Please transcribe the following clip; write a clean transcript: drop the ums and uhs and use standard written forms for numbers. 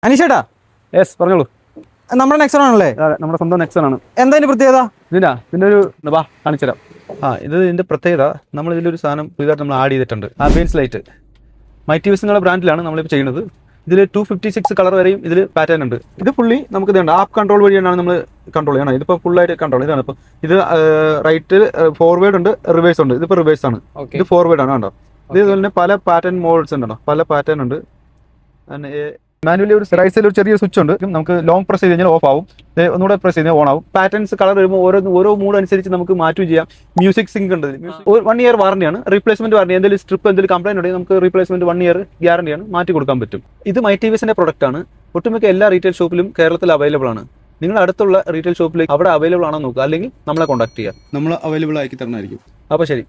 അനീഷേട്ടാ, yes പറഞ്ഞോളൂ. നമ്മുടെ Nexon ആണല്ലേ? അതെ, നമ്മുടെ സ്വന്തം നെക്സൺ ആണ്. എന്താ ഇതിന്റെ പ്രത്യേകത? ഇതിന്റെ ഒരു വാ കാണിച്ചു തരാം. ഇതിന്റെ പ്രത്യേകത നമ്മൾ ഇതിലൊരു സാധനം പുതിയതായിട്ട് നമ്മൾ ആഡ് ചെയ്തിട്ടുണ്ട്. ആംബിയൻസ് ലൈറ്റ് മൈറ്റി വിസ് എന്നുള്ള ബ്രാൻഡിലാണ് നമ്മളിപ്പോൾ ചെയ്യുന്നത്. ഇതിൽ 256 കളർ വരെയും ഇതിൽ പാറ്റേൺ ഉണ്ട്. ഇത് ഫുള്ളി നമുക്ക് ഇതുണ്ട് ആപ്പ് കൺട്രോൾ വഴിയാണ് നമ്മൾ കൺട്രോൾ ചെയ്യണം. ഇതിപ്പോൾ ഫുള്ളായിട്ട് കൺട്രോൾ ഇതാണ്. ഇപ്പോൾ ഇത് റൈറ്റ് ഫോർവേഡ് ഉണ്ട്, റിവേഴ്സ് ഉണ്ട്. ഇതിപ്പോൾ റിവേഴ്സ് ആണ്, ഇത് ഫോർവേഡ് ആണ്. കണ്ടോ, ഇത് ഇതുപോലെ തന്നെ പല പാറ്റേൺ മോഡൽസ് ഉണ്ടോ, പല പാറ്റേൺ ഉണ്ട്. മാനുവലി ഒരു റൈറ്റ് ഒരു ചെറിയ സ്വിച്ച് ഉണ്ട്. നമുക്ക് ലോങ് പ്രസ് ചെയ്ത് കഴിഞ്ഞാൽ ഓഫ് ആവും, ഒന്നുകൂടെ പ്രസ് ചെയ്താൽ ഓൺ ആവും. പാറ്റേൺസ് കളർ വരുമ്പോൾ ഓരോ മൂഡ് അനുസരിച്ച് നമുക്ക് മാറ്റുകയും ചെയ്യാം. മ്യൂസിക് സിങ്ക് ഉണ്ട്. 1 ഇയർ വാറണ്ടിയാണ്, റീപ്ലേസ്മെന്റ് വാറണ്ടി. എന്തെങ്കിലും സ്ട്രിപ്പ് എന്തെങ്കിലും കംപ്ലൈന്റ് ഉണ്ടെങ്കിൽ നമുക്ക് റീപ്ലേസ്മെന്റ് 1 ഇയർ ഗ്യാരണ്ടിയാണ്, മാറ്റി കൊടുക്കാൻ പറ്റും. ഇത് മൈറ്റി വിസിന്റെ പ്രൊഡക്റ്റ് ആണ്. ഒട്ടുമിക്ക എല്ലാ റീറ്റെയിൽ ഷോപ്പിലും കേരളത്തിൽ അവൈലബിൾ ആണ്. നിങ്ങൾ അടുത്തുള്ള റീറ്റെയിൽ ഷോപ്പിലേക്ക് അവിടെ അവൈലബിൾ ആണോ നോക്കുക, അല്ലെങ്കിൽ നമ്മളെ കോൺടാക്ട് ചെയ്യുക, നമ്മൾ അവൈലബിൾ ആക്കി തരണമായിരിക്കും. അപ്പോൾ ശരി.